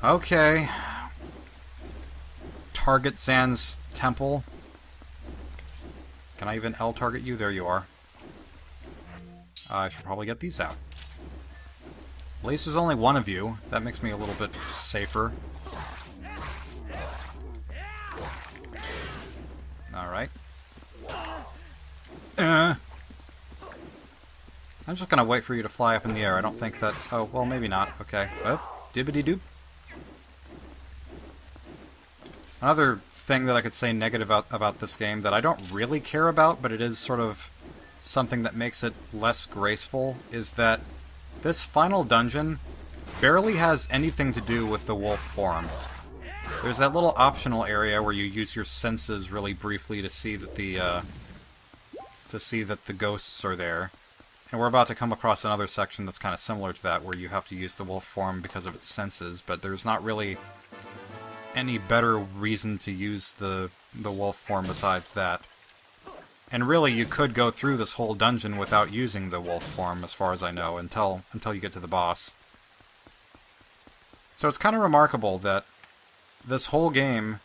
Okay. Target Zan's temple. Can I even L-target you? There you are. I should probably get these out. At least there's only one of you. That makes me a little bit safer. Alright. I'm just gonna wait for you to fly up in the air. I don't think that... Oh, well, maybe not. Okay. Oh, dibbity-doop. Another thing that I could say negative about this game that I don't really care about, but it is sort of something that makes it less graceful, is that this final dungeon barely has anything to do with the wolf form. There's that little optional area where you use your senses really briefly to see that the ghosts are there. And we're about to come across another section that's kind of similar to that, where you have to use the wolf form because of its senses, but there's not really any better reason to use the wolf form besides that. And really, you could go through this whole dungeon without using the wolf form, as far as I know, until you get to the boss. So it's kind of remarkable that this whole game,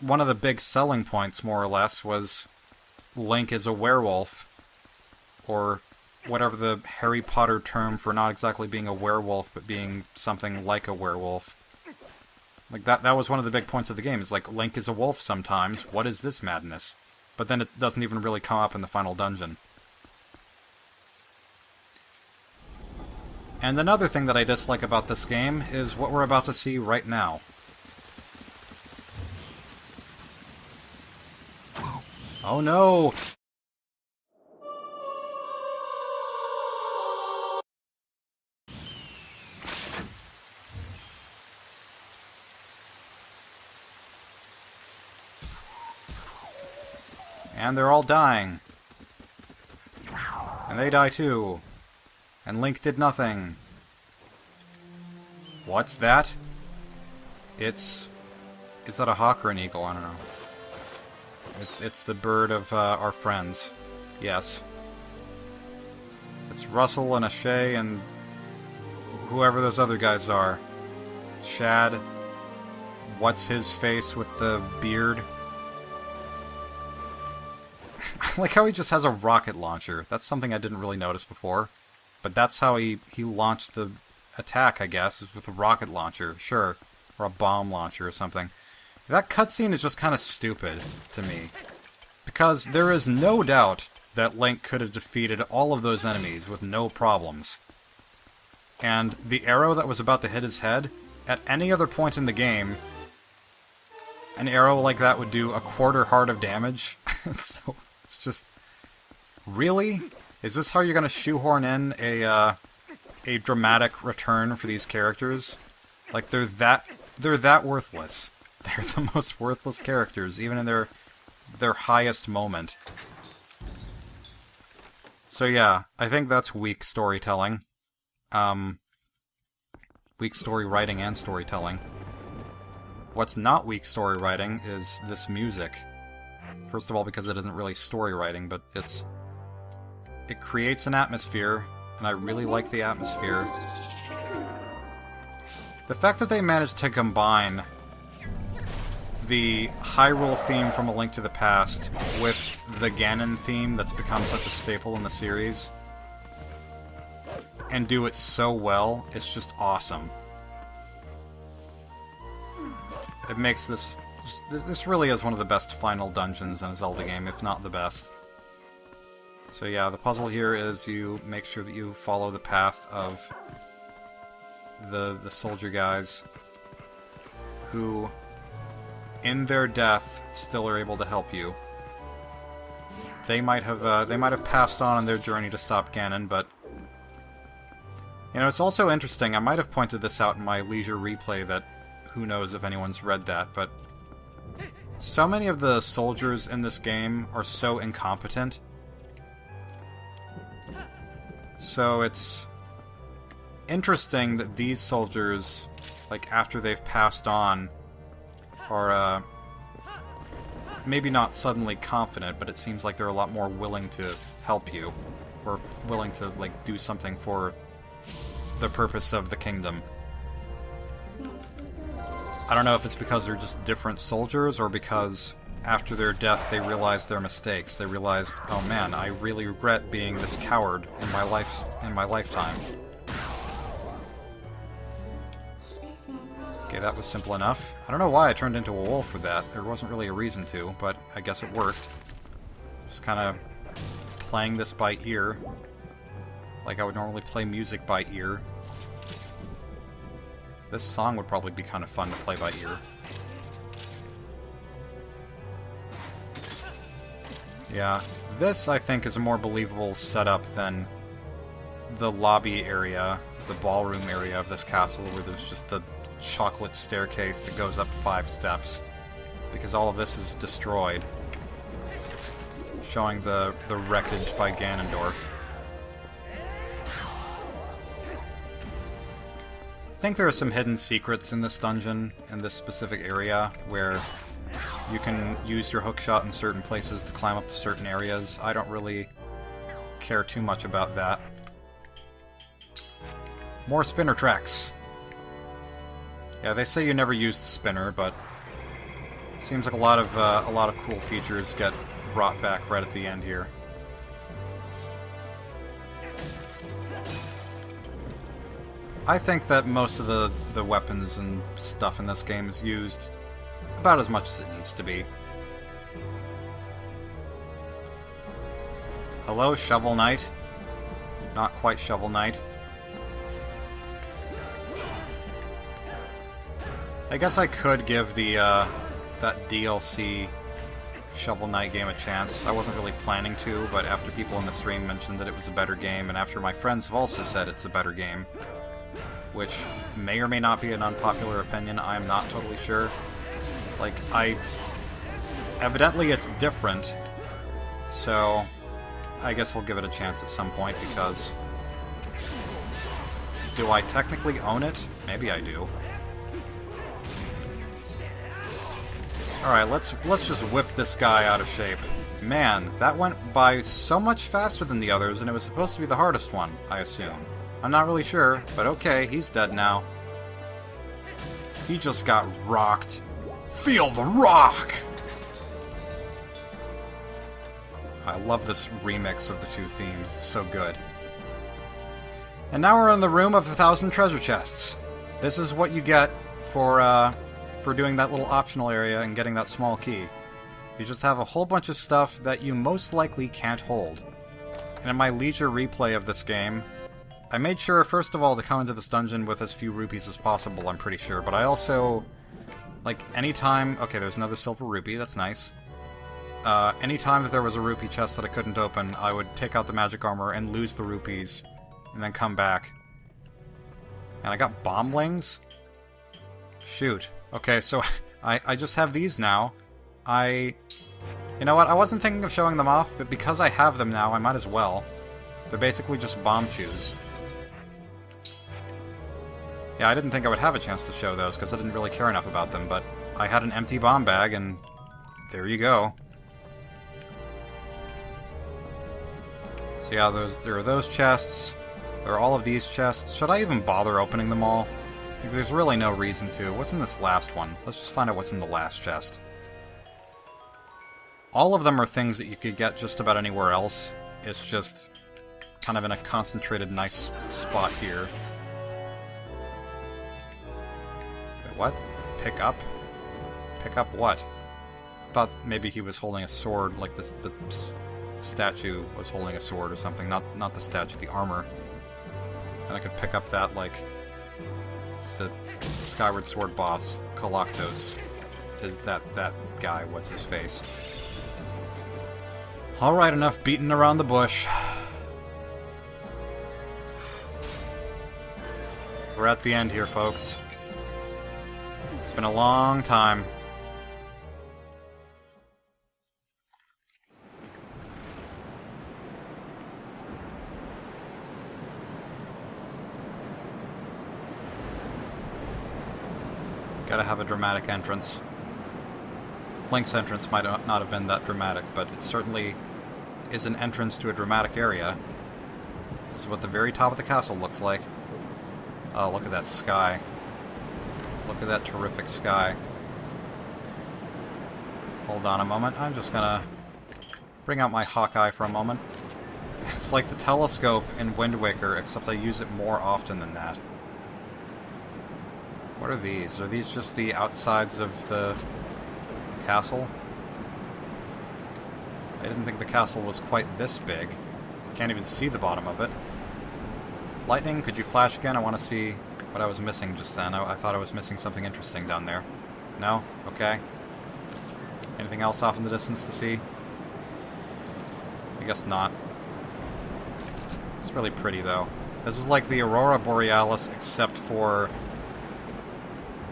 one of the big selling points, more or less, was Link is a werewolf, or whatever the Harry Potter term for not exactly being a werewolf, but being something like a werewolf. Like, that was one of the big points of the game, is like, Link is a wolf sometimes, what is this madness? But then it doesn't even really come up in the final dungeon. And another thing that I dislike about this game is what we're about to see right now. Oh no! And they're all dying. And they die too. And Link did nothing. What's that? Is that a hawk or an eagle? I don't know. It's the bird of our friends. Yes. It's Russell and Ashay and whoever those other guys are. Shad. What's his face with the beard? I like how he just has a rocket launcher. That's something I didn't really notice before. But that's how he launched the attack, I guess, is with a rocket launcher. Sure. Or a bomb launcher or something. That cutscene is just kind of stupid to me. Because there is no doubt that Link could have defeated all of those enemies with no problems. And the arrow that was about to hit his head, at any other point in the game, an arrow like that would do a quarter heart of damage. So it's just... Really? Is this how you're going to shoehorn in a dramatic return for these characters? Like, they're that worthless. They're the most worthless characters, even in their highest moment. So yeah, I think that's weak storytelling. Weak story writing and storytelling. What's not weak story writing is this music. First of all, because it isn't really story writing, but it creates an atmosphere, and I really like the atmosphere. The fact that they managed to combine the Hyrule theme from A Link to the Past with the Ganon theme that's become such a staple in the series, and do it so well, it's just awesome. It makes this really is one of the best final dungeons in a Zelda game, if not the best. So yeah, the puzzle here is you make sure that you follow the path of the soldier guys who, in their death, still are able to help you. They might have passed on in their journey to stop Ganon, but you know, it's also interesting. I might have pointed this out in my leisure replay that who knows if anyone's read that, but so many of the soldiers in this game are so incompetent. So it's interesting that these soldiers, like, after they've passed on, are maybe not suddenly confident, but it seems like they're a lot more willing to help you, or willing to, like, do something for the purpose of the kingdom. I don't know if it's because they're just different soldiers, or because after their death they realized their mistakes. They realized, oh man, I really regret being this coward in my lifetime. Okay, that was simple enough. I don't know why I turned into a wolf for that. There wasn't really a reason to, but I guess it worked. Just kind of playing this by ear, like I would normally play music by ear. This song would probably be kind of fun to play by ear. Yeah, this I think is a more believable setup than the lobby area, the ballroom area of this castle, where there's just the chocolate staircase that goes up 5 steps, because all of this is destroyed, showing the wreckage by Ganondorf. I think there are some hidden secrets in this dungeon, in this specific area, where you can use your hookshot in certain places to climb up to certain areas. I don't really care too much about that. More spinner tracks. Yeah, they say you never use the spinner, but seems like a lot of cool features get brought back right at the end here. I think that most of the weapons and stuff in this game is used about as much as it needs to be. Hello, Shovel Knight. Not quite Shovel Knight. I guess I could give the that DLC Shovel Knight game a chance. I wasn't really planning to, but after people in the stream mentioned that it was a better game, and after my friends have also said it's a better game, which may or may not be an unpopular opinion, I'm not totally sure. Like, evidently it's different, so I guess I'll give it a chance at some point, because do I technically own it? Maybe I do. Alright, let's just whip this guy out of shape. Man, that went by so much faster than the others, and it was supposed to be the hardest one, I assume. I'm not really sure, but okay, he's dead now. He just got rocked. Feel the rock! I love this remix of the two themes, it's so good. And now we're in the Room of 1,000 Treasure Chests. This is what you get for doing that little optional area and getting that small key. You just have a whole bunch of stuff that you most likely can't hold. And in my leisure replay of this game, I made sure, first of all, to come into this dungeon with as few rupees as possible, I'm pretty sure, but I also, like, anytime... Okay, there's another silver rupee, that's nice. Anytime that there was a rupee chest that I couldn't open, I would take out the magic armor and lose the rupees, and then come back. And I got bomblings? Shoot. Okay, so I just have these now. You know what, I wasn't thinking of showing them off, but because I have them now, I might as well. They're basically just bomb shoes. Yeah, I didn't think I would have a chance to show those, because I didn't really care enough about them, but I had an empty bomb bag, and there you go. So yeah, there are those chests. There are all of these chests. Should I even bother opening them all? Like, there's really no reason to. What's in this last one? Let's just find out what's in the last chest. All of them are things that you could get just about anywhere else. It's just kind of in a concentrated, nice spot here. Wait, what? Pick up? Pick up what? I thought maybe he was holding a sword, like the statue was holding a sword or something. Not the statue, the armor. And I could pick up that, like... the Skyward Sword boss, Koloktos, is that guy, what's his face. Alright, enough beating around the bush. We're at the end here, folks. It's been a long time. Gotta have a dramatic entrance. Link's entrance might not have been that dramatic, but it certainly is an entrance to a dramatic area. This is what the very top of the castle looks like. Oh, look at that sky. Look at that terrific sky. Hold on a moment. I'm just gonna bring out my Hawkeye for a moment. It's like the telescope in Wind Waker, except I use it more often than that. What are these? Are these just the outsides of the castle? I didn't think the castle was quite this big. Can't even see the bottom of it. Lightning, could you flash again? I want to see what I was missing just then. I thought I was missing something interesting down there. No? Okay. Anything else off in the distance to see? I guess not. It's really pretty, though. This is like the Aurora Borealis, except for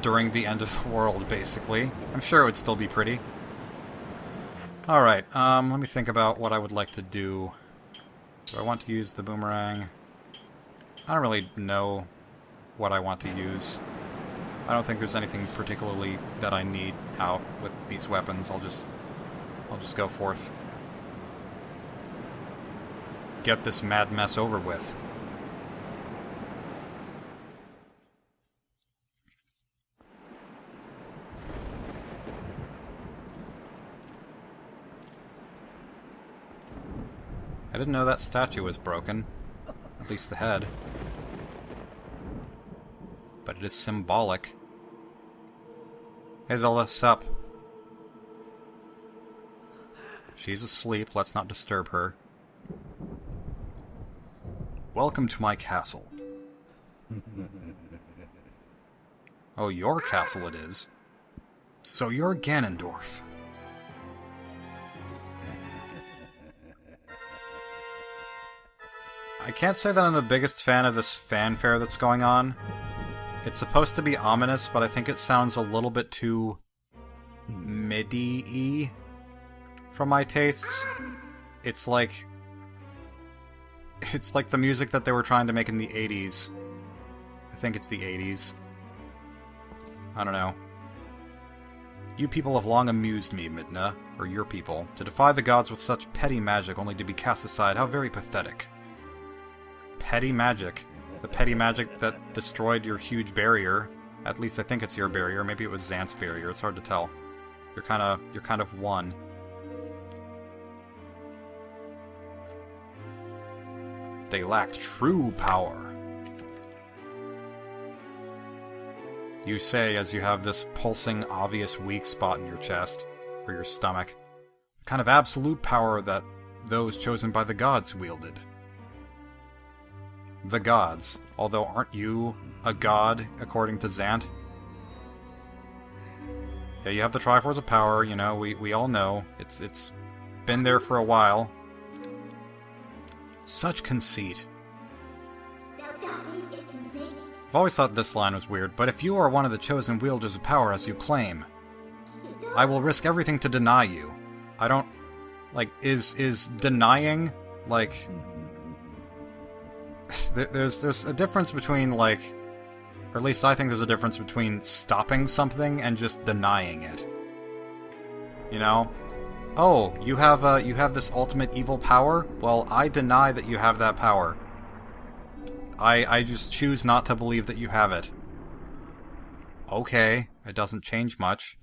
during the end of the world, basically. I'm sure it would still be pretty. Alright, let me think about what I would like to do. Do I want to use the boomerang? I don't really know what I want to use. I don't think there's anything particularly that I need out with these weapons. I'll just go forth. Get this mad mess over with. I didn't know that statue was broken. At least the head. But it is symbolic. Hey Zelda, sup? She's asleep, let's not disturb her. Welcome to my castle. Oh, your castle it is. So you're Ganondorf. I can't say that I'm the biggest fan of this fanfare that's going on. It's supposed to be ominous, but I think it sounds a little bit too MIDI-y for my tastes. It's like the music that they were trying to make in the 80s. I think it's the 80s. I don't know. You people have long amused me, Midna, or your people. To defy the gods with such petty magic only to be cast aside, how very pathetic. Petty magic. The petty magic that destroyed your huge barrier. At least I think it's your barrier. Maybe it was Xant's barrier. It's hard to tell. You're kind of one. They lacked true power. You say as you have this pulsing, obvious weak spot in your chest, or your stomach. The kind of absolute power that those chosen by the gods wielded. The gods. Although, aren't you a god, according to Xant? Yeah, you have the Triforce of Power, you know, we all know. It's been there for a while. Such conceit. I've always thought this line was weird, but if you are one of the chosen wielders of power as you claim, I will risk everything to deny you. I don't... Like, is denying, like... There's a difference between, like... Or at least I think there's a difference between stopping something and just denying it. You know? Oh, you have this ultimate evil power? Well, I deny that you have that power. I just choose not to believe that you have it. Okay, it doesn't change much.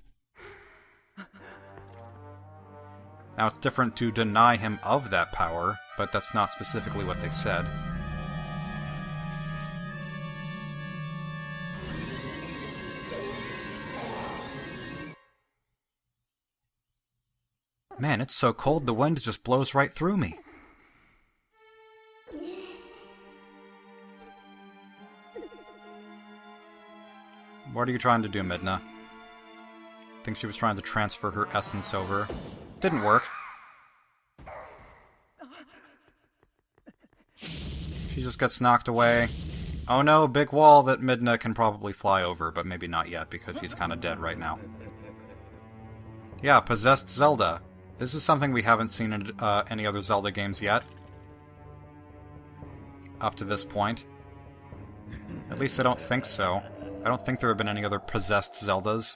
Now, it's different to deny him of that power, but that's not specifically what they said. Man, it's so cold the wind just blows right through me. What are you trying to do, Midna? I think she was trying to transfer her essence over. Didn't work. She just gets knocked away. Oh no, big wall that Midna can probably fly over, but maybe not yet because she's kind of dead right now. Yeah, possessed Zelda. This is something we haven't seen in any other Zelda games yet. Up to this point. At least I don't think so. I don't think there have been any other possessed Zeldas.